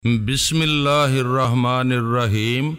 بسم اللہ الرحمن الرحیم۔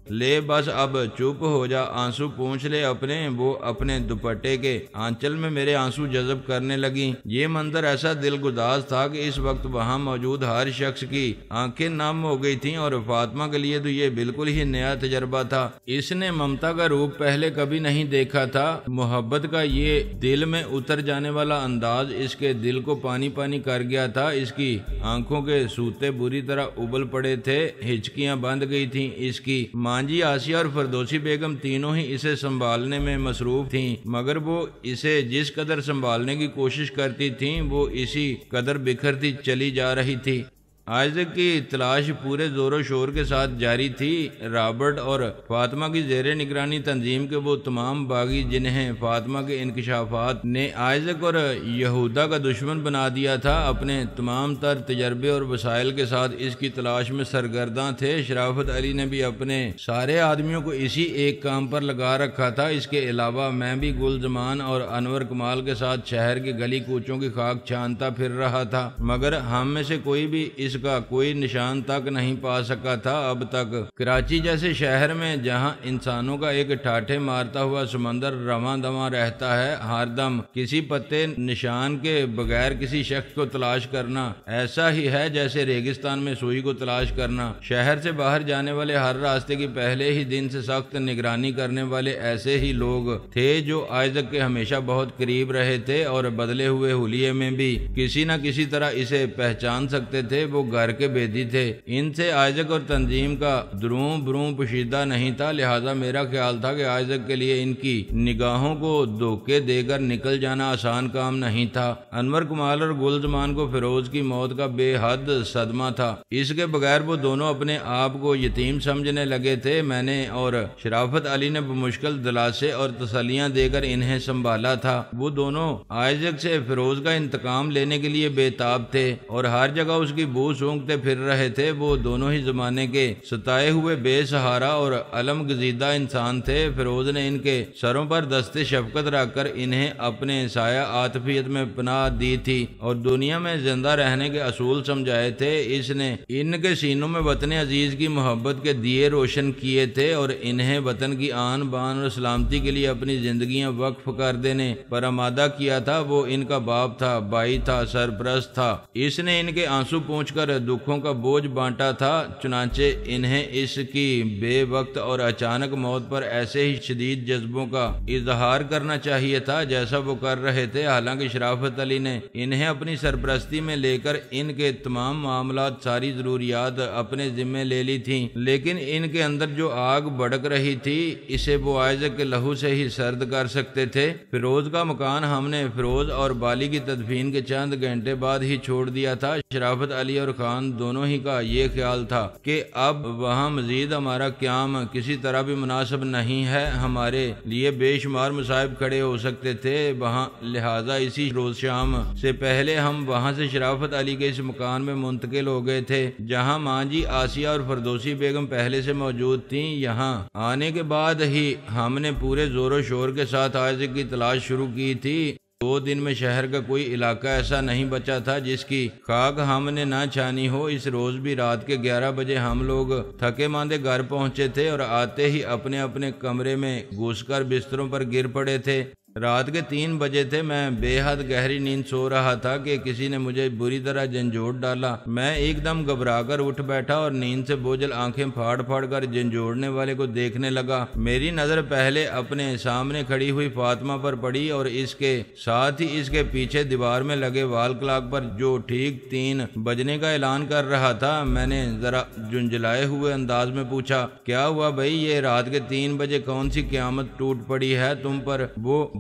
لے بس اب چپ ہو جا، آنسو پونچھ لے اپنے، وہ اپنے دوپٹے کے آنچل میں میرے آنسو جذب کرنے لگی۔ یہ منظر ایسا دل گداز تھا کہ اس وقت وہاں موجود ہر شخص کی آنکھیں نم ہو گئی تھیں، اور فاطمہ کے لیے تو یہ بالکل ہی نیا تجربہ تھا۔ اس نے ممتا کا روپ پہلے کبھی نہیں دیکھا تھا۔ محبت کا یہ دل میں اتر جانے والا انداز اس کے دل کو پانی پانی کر گیا تھا۔ اس کی آنکھوں کے سوتے بری طرح ابل پڑے تھے، ہچکیاں بند گئی تھیں۔ اس کی مانجی آسیہ اور فردوسی بیگم تینوں ہی اسے سنبھالنے میں مصروف تھیں، مگر وہ اسے جس قدر سنبھالنے کی کوشش کرتی تھیں وہ اسی قدر بکھرتی چلی جا رہی تھی۔ آئزک کی تلاش پورے زور و شور کے ساتھ جاری تھی۔ رابرٹ اور فاطمہ کی زیر نگرانی تنظیم کے وہ تمام باغی جنہیں فاطمہ کے انکشافات نے آئزک اور یہودا کا دشمن بنا دیا تھا، اپنے تمام تر تجربے اور وسائل کے ساتھ اس کی تلاش میں سرگرداں تھے۔ شرافت علی نے بھی اپنے سارے آدمیوں کو اسی ایک کام پر لگا رکھا تھا۔ اس کے علاوہ میں بھی گل زمان اور انور کمال کے ساتھ شہر کی گلی کوچوں کی خاک چھانتا پھر رہا تھا، مگر ہم میں سے کوئی بھی اس کا کوئی نشان تک نہیں پا سکا تھا اب تک۔ کراچی جیسے شہر میں جہاں انسانوں کا ایک ٹھاٹھے مارتا ہوا سمندر رواں دواں رہتا ہے، ہر دم کسی پتے نشان کے بغیر کسی شخص کو تلاش کرنا ایسا ہی ہے جیسے ریگستان میں سوئی کو تلاش کرنا۔ شہر سے باہر جانے والے ہر راستے کی پہلے ہی دن سے سخت نگرانی کرنے والے ایسے ہی لوگ تھے جو آئزک کے ہمیشہ بہت قریب رہے تھے، اور بدلے ہوئے حلیے میں بھی کسی نہ کسی طرح اسے پہچان سکتے تھے۔ وہ گھر کے بیدی تھے، ان سے آئزک اور تنظیم کا دروں بروں پوشیدہ نہیں تھا، لہذا میرا خیال تھا کہ آئزک کے لیے ان کی نگاہوں کو دھوکے دے کر نکل جانا آسان کام نہیں تھا۔ انور کمال اور گل زمان کو فیروز کی موت کا بے حد صدمہ تھا، اس کے بغیر وہ دونوں اپنے آپ کو یتیم سمجھنے لگے تھے۔ میں نے اور شرافت علی نے بمشکل دلاسے اور تسلیاں دے کر انہیں سنبھالا تھا۔ وہ دونوں آئزک سے فیروز کا انتقام لینے کے لیے بے تاب تھے اور ہر جگہ اس کی بو سونگتے پھر رہے تھے۔ وہ دونوں ہی زمانے کے ستائے ہوئے بے سہارا اور علم گزیدہ انسان تھے۔ فیروز نے ان کے سروں پر دست شفقت رکھ کر انہیں اپنے سایہ عاطفیت میں پناہ دی تھی اور دنیا میں زندہ رہنے کے اصول سمجھائے تھے۔ اس نے ان کے سینوں میں وطن عزیز کی محبت کے دیے روشن کیے تھے اور انہیں وطن کی آن بان اور سلامتی کے لیے اپنی زندگیاں وقف کر دینے پر آمادہ کیا تھا۔ وہ ان کا باپ تھا، بھائی تھا، سرپرست تھا۔ اس نے ان کے آنسو پونچھ کر دکھوں کا بوجھ بانٹا تھا، چنانچہ انہیں اس کی بے وقت اور اچانک موت پر ایسے ہی شدید جذبوں کا اظہار کرنا چاہیے تھا جیسا وہ کر رہے تھے۔ حالانکہ شرافت علی نے انہیں اپنی سرپرستی میں لے کر ان کے تمام معاملات، ساری ضروریات اپنے ذمے لے لی تھیں، لیکن ان کے اندر جو آگ بھڑک رہی تھی اسے وہ آئزک کے لہو سے ہی سرد کر سکتے تھے۔ فیروز کا مکان ہم نے فیروز اور بالی کی تدفین کے چند گھنٹے بعد ہی چھوڑ دیا تھا۔ شرافت علی اور خان دونوں ہی کا یہ خیال تھا کہ اب وہاں مزید ہمارا قیام کسی طرح بھی مناسب نہیں ہے، ہمارے لیے بے شمار مصائب کھڑے ہو سکتے تھے وہاں، لہذا اسی روز شام سے پہلے ہم وہاں سے شرافت علی کے اس مکان میں منتقل ہو گئے تھے جہاں مانجی آسیہ اور فردوسی بیگم پہلے سے موجود تھیں۔ یہاں آنے کے بعد ہی ہم نے پورے زور و شور کے ساتھ آئزک کی تلاش شروع کی تھی۔ 2 دن میں شہر کا کوئی علاقہ ایسا نہیں بچا تھا جس کی خاک ہم نے نہ چھانی ہو۔ اس روز بھی رات کے 11 بجے ہم لوگ تھکے ماندے گھر پہنچے تھے اور آتے ہی اپنے اپنے کمرے میں گھس کر بستروں پر گر پڑے تھے۔ رات کے 3 بجے تھے، میں بے حد گہری نیند سو رہا تھا کہ کسی نے مجھے بری طرح جھنجھوڑ ڈالا۔ میں ایک دم گھبرا کر اٹھ بیٹھا اور نیند سے بوجھل آنکھیں پھاڑ پھاڑ کر جھنجھوڑنے والے کو دیکھنے لگا۔ میری نظر پہلے اپنے سامنے کھڑی ہوئی فاطمہ پر پڑی اور اس کے ساتھ ہی اس کے پیچھے دیوار میں لگے وال کلاک پر جو ٹھیک 3 بجنے کا اعلان کر رہا تھا۔ میں نے ذرا جھنجھلائے ہوئے انداز میں پوچھا، کیا ہوا بھائی، یہ رات کے 3 بجے کون سی قیامت ٹوٹ پڑی ہے تم پر؟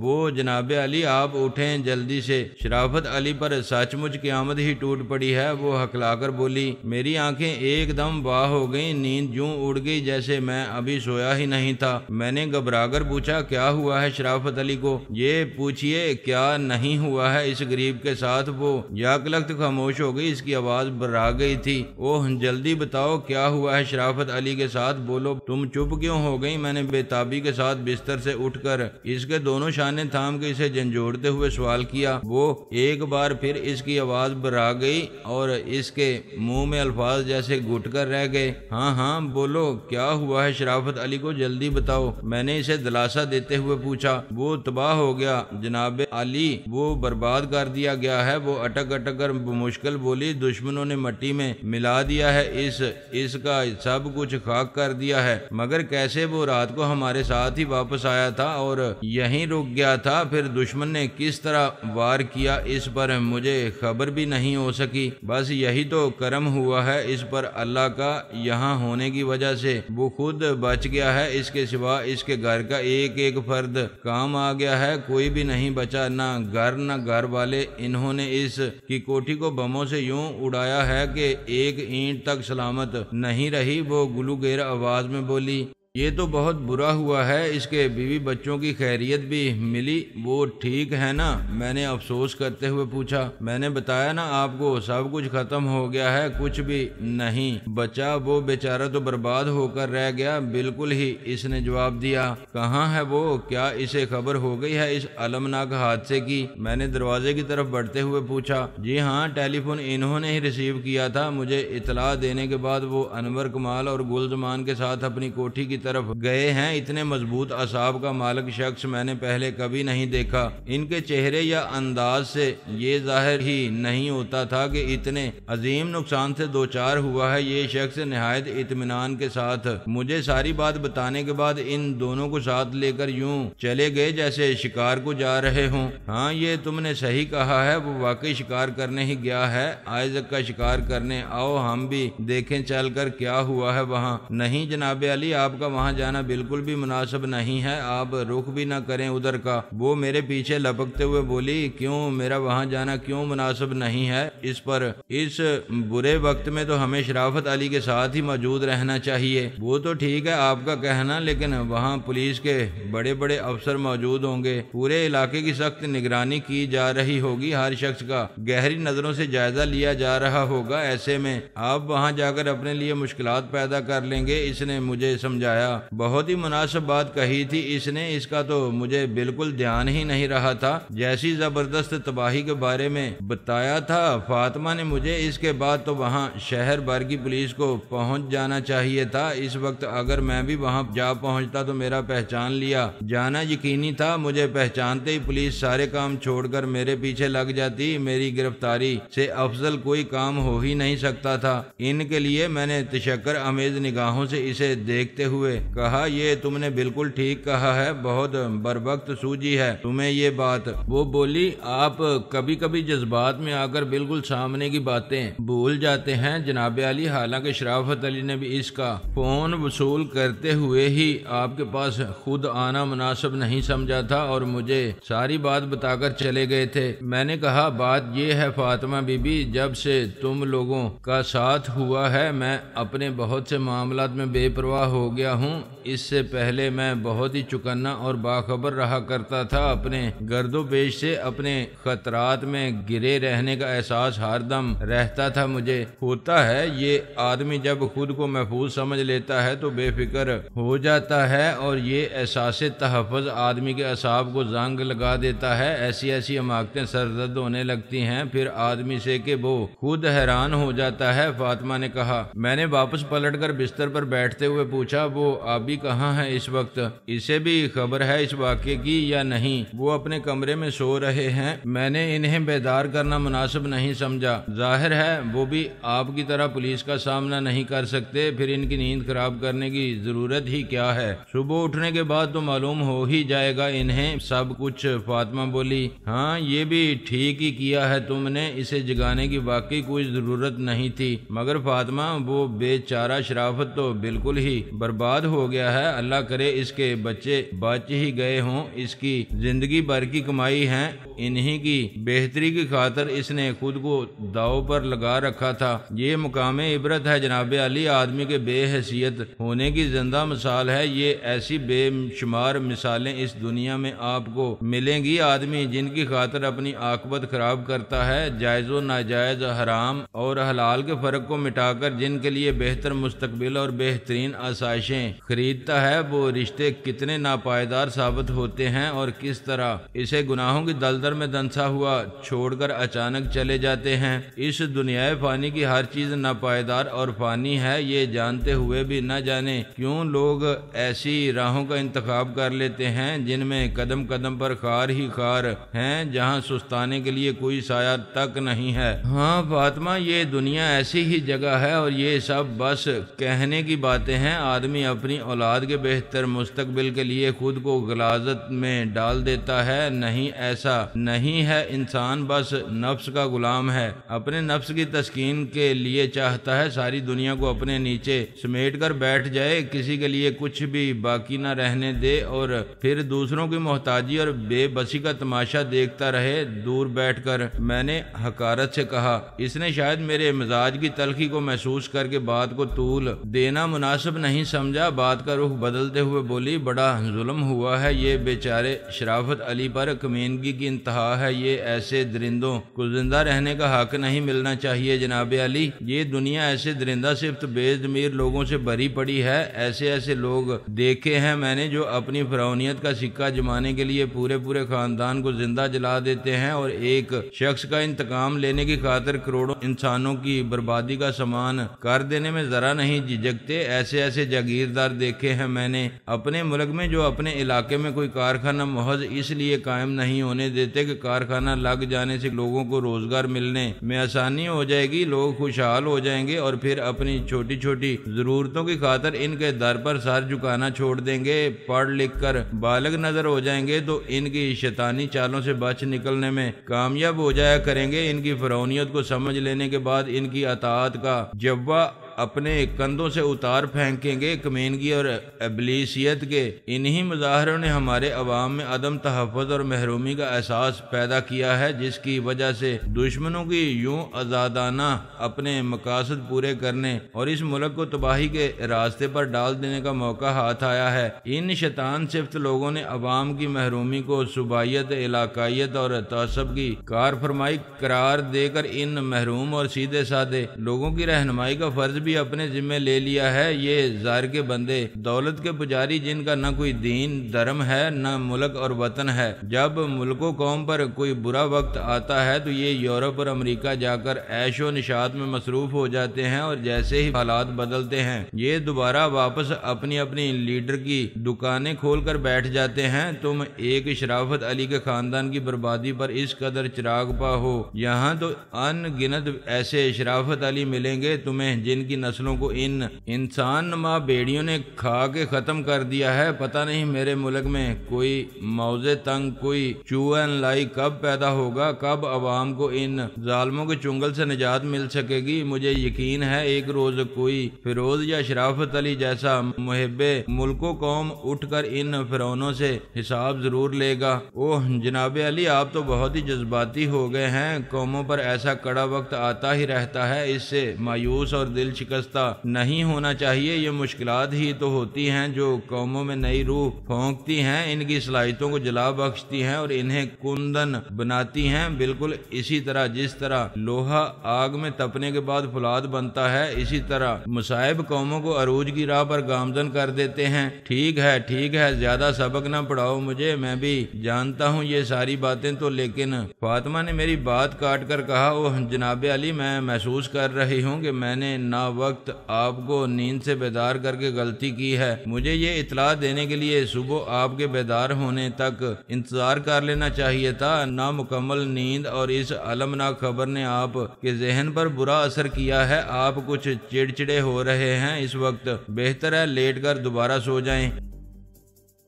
وہ جناب علی آپ اٹھیں جلدی سے، شرافت علی پر سچ مچ قیامت ہی ٹوٹ پڑی ہے، وہ ہکلا کر بولی۔ میری آنکھیں ایک دم واہ ہو گئیں، نیند یوں اڑ گئی جیسے میں ابھی سویا ہی نہیں تھا۔ میں نے گھبرا کر پوچھا، کیا ہوا ہے شرافت علی کو؟ یہ پوچھئے کیا نہیں ہوا ہے اس غریب کے ساتھ؟ وہ یک لخت خاموش ہو گئی، اس کی آواز برا گئی تھی۔ اوہ جلدی بتاؤ کیا ہوا ہے شرافت علی کے ساتھ، بولو، تم چپ کیوں ہو گئی؟ میں نے بے تابی کے ساتھ بستر سے اٹھ کر اس کے دونوں شانے دامن تھام کے اسے جھنجھوڑتے ہوئے سوال کیا۔ وہ ایک بار پھر اس کی آواز برا گئی اور اس کے منہ میں الفاظ جیسے گھٹ کر رہ گئے۔ ہاں ہاں بولو، کیا ہوا ہے شرافت علی کو جلدی بتاؤ، میں نے اسے دلاسا دیتے ہوئے پوچھا۔ وہ تباہ ہو گیا جناب علی، وہ برباد کر دیا گیا ہے، وہ اٹک اٹک کر بمشکل بولی۔ دشمنوں نے مٹی میں ملا دیا ہے، اس کا سب کچھ خاک کر دیا ہے۔ مگر کیسے؟ وہ رات کو ہمارے ساتھ ہی واپس آیا تھا اور یہیں رک گیا تھا، پھر دشمن نے کس طرح وار کیا اس پر مجھے خبر بھی نہیں ہو سکی۔ بس یہی تو کرم ہوا ہے اس پر اللہ کا، یہاں ہونے کی وجہ سے وہ خود بچ گیا ہے، اس کے سوا اس کے گھر کا ایک ایک فرد کام آ گیا ہے، کوئی بھی نہیں بچا، نہ گھر نہ گھر والے۔ انہوں نے اس کی کوٹھی کو بموں سے یوں اڑایا ہے کہ ایک اینٹ تک سلامت نہیں رہی۔ وہ گلوگیر آواز میں بولی۔ یہ تو بہت برا ہوا ہے، اس کے بیوی بچوں کی خیریت بھی ملی، وہ ٹھیک ہے نا؟ میں نے افسوس کرتے ہوئے پوچھا۔ میں نے بتایا نا آپ کو، سب کچھ ختم ہو گیا ہے، کچھ بھی نہیں بچا، وہ بیچارہ تو برباد ہو کر رہ گیا۔ بالکل ہی، اس نے جواب دیا۔ کہاں ہے وہ؟ کیا اسے خبر ہو گئی ہے اس المناک حادثے کی؟ میں نے دروازے کی طرف بڑھتے ہوئے پوچھا۔ جی ہاں، ٹیلی فون انہوں نے ہی ریسیو کیا تھا، مجھے اطلاع دینے کے بعد وہ انور کمال اور گلزمان کے ساتھ اپنی کوٹھی کی طرف گئے ہیں۔ اتنے مضبوط اعصاب کا مالک شخص میں نے پہلے کبھی نہیں دیکھا۔ ان کے چہرے یا انداز سے یہ ظاہر ہی نہیں ہوتا تھا کہ اتنے عظیم نقصان سے دوچار ہوا ہے۔ یہ شخص نہایت اطمینان کے ساتھ مجھے ساری بات بتانے کے بعد ان دونوں کو ساتھ لے کر یوں چلے گئے جیسے شکار کو جا رہے ہوں۔ ہاں، یہ تم نے صحیح کہا ہے، وہ واقعی شکار کرنے ہی گیا ہے، آئزک کا شکار کرنے۔ آؤ ہم بھی دیکھیں چل کر کیا ہوا ہے وہاں۔ نہیں جناب علی، آپ کا وہاں جانا بالکل بھی مناسب نہیں ہے، آپ رخ بھی نہ کریں ادھر کا۔ وہ میرے پیچھے لپکتے ہوئے بولی۔ کیوں میرا وہاں جانا کیوں مناسب نہیں ہے؟ اس برے وقت میں تو ہمیں شرافت علی کے ساتھ ہی موجود رہنا چاہیے۔ وہ تو ٹھیک ہے آپ کا کہنا، لیکن وہاں پولیس کے بڑے بڑے افسر موجود ہوں گے، پورے علاقے کی سخت نگرانی کی جا رہی ہوگی، ہر شخص کا گہری نظروں سے جائزہ لیا جا رہا ہوگا۔ ایسے میں آپ وہاں جا کر اپنے لیے مشکلات پیدا کر لیں گے، اس نے مجھے سمجھایا۔ بہت ہی مناسب بات کہی تھی اس نے، اس کا تو مجھے بالکل دھیان ہی نہیں رہا تھا۔ جیسی زبردست تباہی کے بارے میں بتایا تھا فاطمہ نے مجھے، اس کے بعد تو وہاں شہر بھر کی پولیس کو پہنچ جانا چاہیے تھا۔ اس وقت اگر میں بھی وہاں جا پہنچتا تو میرا پہچان لیا جانا یقینی تھا۔ مجھے پہچانتے ہی پولیس سارے کام چھوڑ کر میرے پیچھے لگ جاتی، میری گرفتاری سے افضل کوئی کام ہو ہی نہیں سکتا تھا ان کے لیے۔ میں نے تشکر آمیز نگاہوں سے اسے دیکھتے ہوئے کہا، یہ تم نے بالکل ٹھیک کہا ہے، بہت بروقت سوجی ہے تمہیں یہ بات۔ وہ بولی، آپ کبھی کبھی جذبات میں آ کر بالکل سامنے کی باتیں بھول جاتے ہیں جناب علی۔ حالانکہ شرافت علی نے بھی اس کا فون وصول کرتے ہوئے ہی آپ کے پاس خود آنا مناسب نہیں سمجھا تھا اور مجھے ساری بات بتا کر چلے گئے تھے۔ میں نے کہا، بات یہ ہے فاطمہ بی بی، جب سے تم لوگوں کا ساتھ ہوا ہے میں اپنے بہت سے معاملات میں بے پرواہ ہو گیا ہوں۔ اس سے پہلے میں بہت ہی چکنا اور باخبر رہا کرتا تھا، اپنے گرد و پیش سے اپنے خطرات میں گرے رہنے کا احساس ہر دم رہتا تھا مجھے۔ ہوتا ہے یہ آدمی جب خود کو محفوظ سمجھ لیتا ہے تو بے فکر ہو جاتا ہے، اور یہ احساس تحفظ آدمی کے اعصاب کو زنگ لگا دیتا ہے۔ ایسی حماقتیں سرزد ہونے لگتی ہیں پھر آدمی سے کہ وہ خود حیران ہو جاتا ہے۔ فاطمہ نے کہا۔ میں نے واپس پلٹ کر بستر پر بیٹھتے ہوئے پوچھا، وہ ابھی کہاں ہے اس وقت؟ اسے بھی خبر ہے اس واقعے کی یا نہیں؟ وہ اپنے کمرے میں سو رہے ہیں، میں نے انہیں بیدار کرنا مناسب نہیں سمجھا۔ ظاہر ہے وہ بھی آپ کی طرح پولیس کا سامنا نہیں کر سکتے، پھر ان کی نیند خراب کرنے کی ضرورت ہی کیا ہے؟ صبح اٹھنے کے بعد تو معلوم ہو ہی جائے گا انہیں سب کچھ۔ فاطمہ بولی، ہاں یہ بھی ٹھیک ہی کیا ہے تم نے، اسے جگانے کی واقعی کوئی ضرورت نہیں تھی۔ مگر فاطمہ، وہ بے چارہ شرافت تو بالکل ہی برباد ہو گیا ہے، اللہ کرے اس کے بچے بچ ہی گئے ہوں، اس کی زندگی بھر کی کمائی ہے، انہی کی بہتری کی خاطر اس نے خود کو داؤ پر لگا رکھا تھا۔ یہ مقام عبرت ہے جناب علی، آدمی کے بے حیثیت ہونے کی زندہ مثال ہے یہ۔ ایسی بے شمار مثالیں اس دنیا میں آپ کو ملیں گی، آدمی جن کی خاطر اپنی عاقبت خراب کرتا ہے، جائز و ناجائز، حرام اور حلال کے فرق کو مٹا کر جن کے لیے بہتر مستقبل اور بہترین آسائشیں خریدتا ہے وہ رشتے کتنے ناپائیدار ثابت ہوتے ہیں اور کس طرح اسے گناہوں کی دلدل میں دنسا ہوا چھوڑ کر اچانک چلے جاتے ہیں۔ اس دنیا فانی کی ہر چیز ناپائیدار اور فانی ہے، یہ جانتے ہوئے بھی نہ جانے کیوں لوگ ایسی راہوں کا انتخاب کر لیتے ہیں جن میں قدم قدم پر خار ہی خار ہیں، جہاں سستانے کے لیے کوئی سایہ تک نہیں ہے۔ ہاں فاطمہ، یہ دنیا ایسی ہی جگہ ہے اور یہ سب بس کہنے کی باتیں ہیں۔ آدمی اپنی اولاد کے بہتر مستقبل کے لیے خود کو غلاظت میں ڈال دیتا ہے، نہیں ایسا نہیں ہے۔ انسان بس نفس کا غلام ہے، اپنے نفس کی تسکین کے لیے چاہتا ہے ساری دنیا کو اپنے نیچے سمیٹ کر بیٹھ جائے، کسی کے لیے کچھ بھی باقی نہ رہنے دے اور پھر دوسروں کی محتاجی اور بے بسی کا تماشا دیکھتا رہے دور بیٹھ کر۔ میں نے حقارت سے کہا، اس نے شاید میرے مزاج کی تلخی کو محسوس کر کے بات کو طول دینا مناسب نہیں سمجھا۔ بات کا رخ بدلتے ہوئے بولی، بڑا ظلم ہوا ہے یہ بیچارے شرافت علی پر، کمینگی کی انتہا ہے، یہ ایسے درندوں کو زندہ رہنے کا حق نہیں ملنا چاہیے جناب علی۔ یہ دنیا ایسے درندہ صفت بے ضمیر لوگوں سے بھری پڑی ہے، ایسے ایسے لوگ دیکھے ہیں میں نے جو اپنی فرعونیت کا سکہ جمانے کے لیے پورے پورے خاندان کو زندہ جلا دیتے ہیں اور ایک شخص کا انتقام لینے کی خاطر کروڑوں انسانوں کی بربادی کا سامان کر دینے میں ذرا نہیں جھجکتے۔ ایسے ایسے جاگیردار دیکھے ہیں میں نے اپنے ملک میں جو اپنے علاقے میں کوئی کارخانہ محض اس لیے قائم نہیں ہونے دیتے کہ کارخانہ لگ جانے سے لوگوں کو روزگار ملنے میں آسانی ہو جائے گی، لوگ خوشحال ہو جائیں گے اور پھر اپنی چھوٹی چھوٹی ضرورتوں کی خاطر ان کے در پر سر جھکانا چھوڑ دیں گے، پڑھ لکھ کر بالغ نظر ہو جائیں گے تو ان کی شیطانی چالوں سے بچ نکلنے میں کامیاب ہو جایا کریں گے۔ ان کی فرعونیت کو سمجھ لینے کے بعد ان کی اطاعت کا جوا اپنے کندھوں سے اتار پھینکیں گے۔ کمینگی اور ابلیسیت کے انہی مظاہروں نے ہمارے عوام میں عدم تحفظ اور محرومی کا احساس پیدا کیا ہے، جس کی وجہ سے دشمنوں کی یوں آزادانہ اپنے مقاصد پورے کرنے اور اس ملک کو تباہی کے راستے پر ڈال دینے کا موقع ہاتھ آیا ہے۔ ان شیطان صفت لوگوں نے عوام کی محرومی کو صوبائیت، علاقائیت اور تعصب کی کار فرمائی قرار دے کر ان محروم اور سیدھے سادے لوگوں کی رہنمائی کا فرض بھی اپنے ذمہ لے لیا ہے۔ یہ ظاہر کے بندے، دولت کے پجاری جن کا نہ کوئی دین دھرم ہے نہ ملک اور وطن ہے، جب ملک و قوم پر کوئی برا وقت آتا ہے تو یہ یورپ اور امریکہ جا کر عیش و نشاط میں مصروف ہو جاتے ہیں اور جیسے ہی حالات بدلتے ہیں یہ دوبارہ واپس اپنی اپنی لیڈر کی دکانیں کھول کر بیٹھ جاتے ہیں۔ تم ایک شرافت علی کے خاندان کی بربادی پر اس قدر چراغ پا ہو، یہاں تو ان گنت ایسے شرافت علی ملیں گے تمہیں جن کی نسلوں کو ان انسان نما بیڑیوں نے کھا کے ختم کر دیا ہے۔ پتہ نہیں میرے ملک میں کوئی موزے تنگ، کوئی چوہن لائی کب پیدا ہوگا، کب عوام کو ان ظالموں کے چنگل سے نجات مل سکے گی۔ مجھے یقین ہے ایک روز کوئی فیروز یا شرافت علی جیسا محب ملک و قوم اٹھ کر ان فرعونوں سے حساب ضرور لے گا۔ اوہ جناب علی، آپ تو بہت ہی جذباتی ہو گئے ہیں۔ قوموں پر ایسا کڑا وقت آتا ہی رہتا ہے، اس سے مایوس اور دل شکستہ نہیں ہونا چاہیے۔ یہ مشکلات ہی تو ہوتی ہیں جو قوموں میں نئی روح پھونکتی ہیں، ان کی صلاحیتوں کو جلا بخشتی ہیں اور انہیں کندن بناتی ہیں۔ بالکل اسی طرح جس طرح لوہا آگ میں تپنے کے بعد فولاد بنتا ہے، اسی طرح مصائب قوموں کو عروج کی راہ پر گامزن کر دیتے ہیں۔ ٹھیک ہے، زیادہ سبق نہ پڑھاؤ مجھے، میں بھی جانتا ہوں یہ ساری باتیں تو، لیکن فاطمہ نے میری بات کاٹ کر کہا، اوہ جناب علی، میں محسوس کر رہی ہوں کہ میں نے نا وقت آپ کو نیند سے بیدار کر کے غلطی کی ہے۔ مجھے یہ اطلاع دینے کے لیے صبح آپ کے بیدار ہونے تک انتظار کر لینا چاہیے تھا۔ نامکمل نیند اور اس المناک خبر نے آپ کے ذہن پر برا اثر کیا ہے، آپ کچھ چڑچڑے ہو رہے ہیں، اس وقت بہتر ہے لیٹ کر دوبارہ سو جائیں۔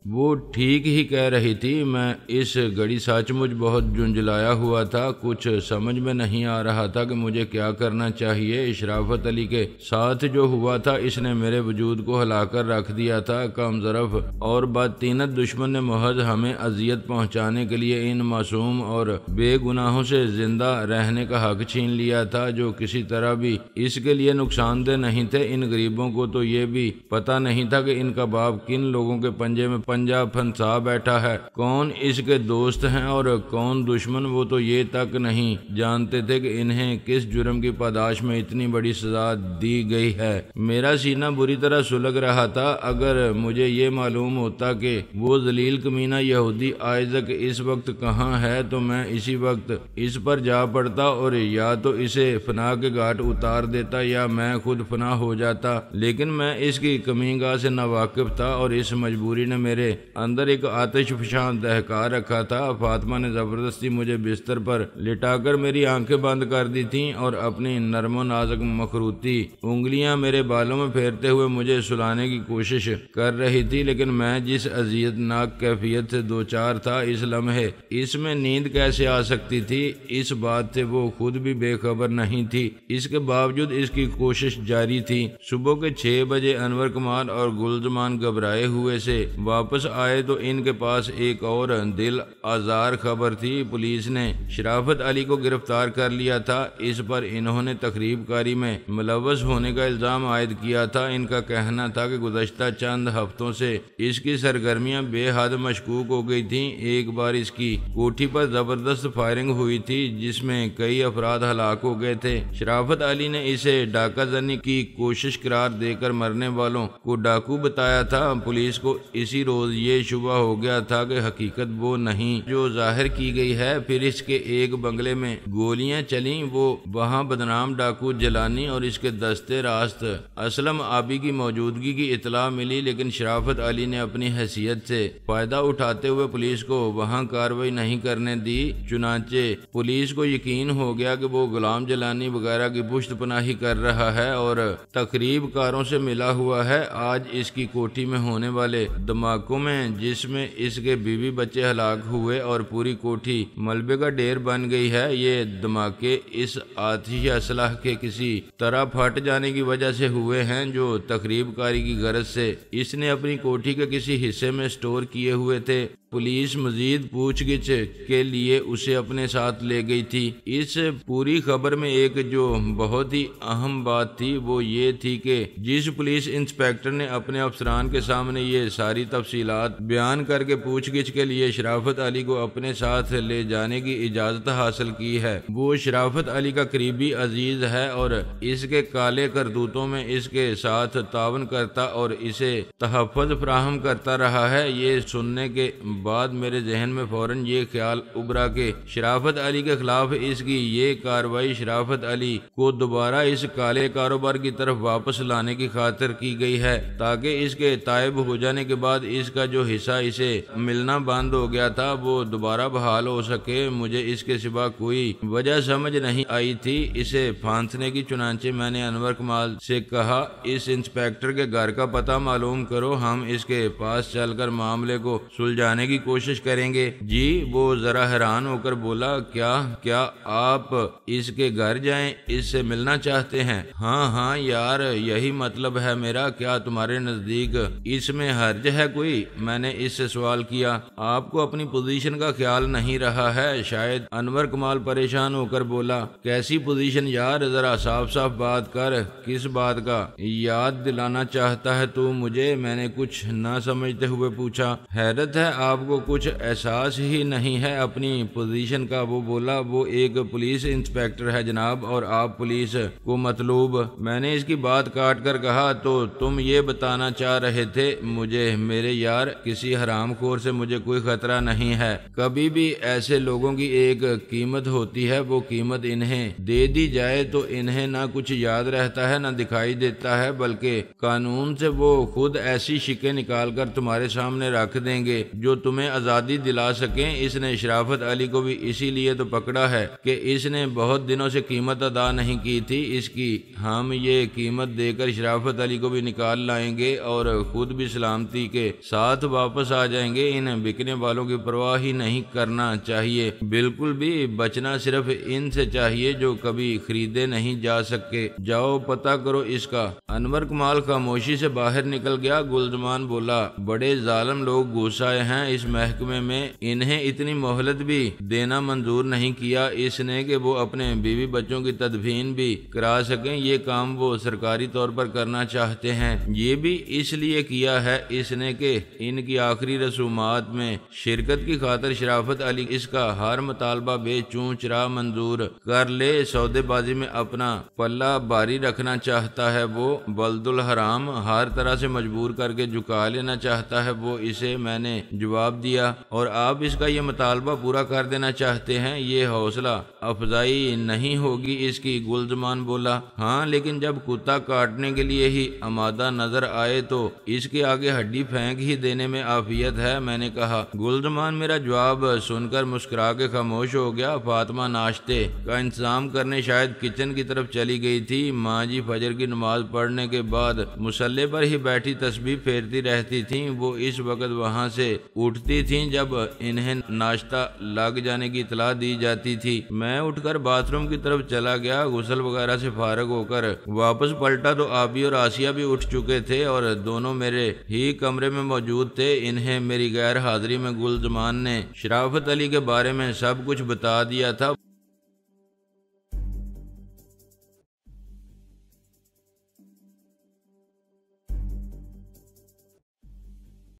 وہ ٹھیک ہی کہہ رہی تھی، میں اس گھڑی سچ مچ بہت جھنجھلایا ہوا تھا، کچھ سمجھ میں نہیں آ رہا تھا کہ مجھے کیا کرنا چاہیے۔ شرافت علی کے ساتھ جو ہوا تھا اس نے میرے وجود کو ہلا کر رکھ دیا تھا۔ کم ظرف اور بدطینت دشمن نے محض ہمیں اذیت پہنچانے کے لیے ان معصوم اور بے گناہوں سے زندہ رہنے کا حق چھین لیا تھا جو کسی طرح بھی اس کے لیے نقصان دہ نہیں تھے۔ ان غریبوں کو تو یہ بھی پتہ نہیں تھا کہ ان کا باپ کن لوگوں کے پنجے میں پنجہ پھنسا بیٹھا ہے۔ کون اس کے دوست ہیں اور کون دشمن وہ تو یہ تک نہیں جانتے تھے کہ انہیں کس جرم کی پاداش میں اتنی بڑی سزا دی گئی ہے۔ میرا سینہ بری طرح سلگ رہا تھا۔ اگر مجھے یہ معلوم ہوتا کہ وہ ذلیل کمینہ یہودی آئزک اس وقت کہاں ہے تو میں اسی وقت اس پر جا پڑتا اور یا تو اسے فنا کے گھاٹ اتار دیتا یا میں خود فنا ہو جاتا، لیکن میں اس کی کمین گاہ سے ناواقف تھا اور اس مجبوری نے میرے اندر ایک آتش فشاں دہکا رکھا تھا۔ فاطمہ نے زبردستی مجھے بستر پر لٹا کر میری آنکھیں بند کر دی تھیں اور اپنی نرم و نازک مخروطی انگلیاں میرے بالوں میں پھیرتے ہوئے مجھے سلانے کی کوشش کر رہی تھی، لیکن میں جس اذیت ناک کیفیت سے دوچار تھا اس لمحے اس میں نیند کیسے آ سکتی تھی، اس بات سے وہ خود بھی بے خبر نہیں تھی۔ اس کے باوجود اس کی کوشش جاری تھی۔ صبح کے 6 بجے انور کمال اور گلزمان گھبرائے ہوئے سے واپس آئے تو ان کے پاس ایک اور دل آزار خبر تھی۔ پولیس نے شرافت علی کو گرفتار کر لیا تھا۔ اس پر انہوں نے تخریب کاری میں ملوث ہونے کا الزام عائد کیا تھا۔ ان کا کہنا تھا کہ گزشتہ چند ہفتوں سے اس کی سرگرمیاں بے حد مشکوک ہو گئی تھیں۔ ایک بار اس کی کوٹھی پر زبردست فائرنگ ہوئی تھی جس میں کئی افراد ہلاک ہو گئے تھے۔ شرافت علی نے اسے ڈاکہ زنی کی کوشش قرار دے کر مرنے والوں کو ڈاکو بتایا تھا۔ پولیس کو اسی روز یہ شبہ ہو گیا تھا کہ حقیقت وہ نہیں جو ظاہر کی گئی ہے۔ پھر اس کے ایک بنگلے میں گولیاں چلیں، وہ وہاں بدنام ڈاکو جلانی اور اس کے دستے راست اسلم آبی کی موجودگی کی اطلاع ملی، لیکن شرافت علی نے اپنی حیثیت سے فائدہ اٹھاتے ہوئے پولیس کو وہاں کارروائی نہیں کرنے دی۔ چنانچہ پولیس کو یقین ہو گیا کہ وہ غلام جلانی وغیرہ کی پشت پناہی کر رہا ہے اور تخریب کاروں سے ملا ہوا ہے۔ آج اس کی کوٹھی میں ہونے والے دھماکوں میں جس میں اس کے بیوی بچے ہلاک ہوئے اور پوری کوٹھی ملبے کا ڈھیر بن گئی ہے، یہ دھماکے اس آتشی اسلحہ کے کسی طرح پھٹ جانے کی وجہ سے ہوئے ہیں جو تخریب کاری کی غرض سے اس نے اپنی کوٹھی کے کسی حصے میں سٹور کیے ہوئے تھے۔ پولیس مزید پوچھ گچھ کے لیے اسے اپنے ساتھ لے گئی تھی۔ اس پوری خبر میں ایک جو بہت ہی اہم بات تھی وہ یہ تھی کہ جس پولیس انسپکٹر نے اپنے افسران کے سامنے یہ ساری تفصیلات بیان کر کے پوچھ گچھ کے لیے شرافت علی کو اپنے ساتھ لے جانے کی اجازت حاصل کی ہے، وہ شرافت علی کا قریبی عزیز ہے اور اس کے کالے کرتوتوں میں اس کے ساتھ تعاون کرتا اور اسے تحفظ فراہم کرتا رہا ہے۔ یہ سننے کے بعد میرے ذہن میں فوراً یہ خیال ابھرا کہ شرافت علی کے خلاف اس کی یہ کارروائی شرافت علی کو دوبارہ اس کالے کاروبار کی طرف واپس لانے کی خاطر کی گئی ہے تاکہ اس کے تائب ہو جانے کے بعد اس کا جو حصہ اسے ملنا بند ہو گیا تھا وہ دوبارہ بحال ہو سکے۔ مجھے اس کے سوا کوئی وجہ سمجھ نہیں آئی تھی اسے پھانسنے کی۔ چنانچہ میں نے انور کمال سے کہا، اس انسپکٹر کے گھر کا پتہ معلوم کرو، ہم اس کے پاس چل کر معاملے کو سلجھانے کی کوشش کریں گے۔ جی، وہ ذرا حیران ہو کر بولا، کیا آپ اس کے گھر جائیں، اس سے ملنا چاہتے ہیں؟ ہاں یار، یہی مطلب ہے میرا۔ کیا تمہارے نزدیک اس میں حرج ہے کوئی؟ میں نے اس سے سوال کیا۔ آپ کو اپنی پوزیشن کا خیال نہیں رہا ہے شاید؟ انور کمال پریشان ہو کر بولا۔ کیسی پوزیشن یار، ذرا صاف بات کر، کس بات کا یاد دلانا چاہتا ہے تو مجھے؟ میں نے کچھ نہ سمجھتے ہوئے پوچھا۔ حیرت ہے آپ کو کچھ احساس ہی نہیں ہے اپنی پوزیشن کا؟ وہ بولا، وہ ایک پولیس انسپکٹر ہے جناب، اور آپ پولیس کو مطلوب۔ میں نے اس کی بات کاٹ کر کہا، تو تم یہ بتانا چاہ رہے تھے مجھے میرے یار کسی حرام خور سے مجھے کوئی خطرہ نہیں ہے۔ کبھی بھی ایسے لوگوں کی ایک قیمت ہوتی ہے، وہ قیمت انہیں دے دی جائے تو انہیں نہ کچھ یاد رہتا ہے نہ دکھائی دیتا ہے، بلکہ قانون سے وہ خود ایسی شکیں نکال کر تمہارے سامنے رکھ دیں گے جو تمہیں آزادی دلا سکیں۔ اس نے شرافت علی کو بھی اسی لیے تو پکڑا ہے کہ اس نے بہت دنوں سے قیمت ادا نہیں کی تھی اس کی۔ ہم یہ قیمت دے کر شرافت علی کو بھی نکال لائیں گے اور خود بھی سلامتی کے ساتھ واپس آ جائیں گے۔ ان بکنے والوں کی پرواہ ہی نہیں کرنا چاہیے، بالکل بھی بچنا صرف ان سے چاہیے جو کبھی خریدے نہیں جا سکے۔ جاؤ پتہ کرو اس کا۔ انور کمال خاموشی سے باہر نکل گیا۔ گلزمان بولا، بڑے ظالم لوگ گھس آئے ہیں اس محکمے میں انہیں اتنی مہلت بھی دینا منظور نہیں کیا اس نے کہ وہ اپنے بیوی بچوں کی تدفین بھی کرا سکیں۔ یہ کام وہ سرکاری طور پر کرنا چاہتے ہیں۔ یہ بھی اس لیے کیا ہے اس نے کہ ان کی آخری رسومات میں شرکت کی خاطر شرافت علی اس کا ہر مطالبہ بے چوں چرا منظور کر لے۔ سودے بازی میں اپنا پلہ باری رکھنا چاہتا ہے، وہ بلد الحرام ہر طرح سے مجبور کر کے جھکا لینا چاہتا ہے۔ وہ اسے میں نے جواب دیا، اور آپ اس کا یہ مطالبہ پورا کر دینا چاہتے ہیں؟ یہ حوصلہ افزائی نہیں ہوگی اس کی؟ گلزمان بولا۔ ہاں، لیکن جب کتا کاٹنے کے لیے ہی آمادہ نظر آئے تو اس کے آگے ہڈی پھینک ہی دینے میں عافیت ہے، میں نے کہا۔ گلزمان میرا جواب سن کر مسکرا کے خاموش ہو گیا۔ فاطمہ ناشتے کا انتظام کرنے شاید کچن کی طرف چلی گئی تھی۔ ماں جی فجر کی نماز پڑھنے کے بعد مصلے پر ہی بیٹھی تسبیح پھیرتی رہتی تھیں۔ وہ اس وقت وہاں سے اٹھتی تھیں جب انہیں ناشتہ لگ جانے کی اطلاع دی جاتی تھی۔ میں اٹھ کر باتھ روم کی طرف چلا گیا۔ غسل وغیرہ سے فارغ ہو کر واپس پلٹا تو آبی اور آسیہ بھی اٹھ چکے تھے اور دونوں میرے ہی کمرے میں موجود تھے۔ انہیں میری غیر حاضری میں گلزمان نے شرافت علی کے بارے میں سب کچھ بتا دیا تھا۔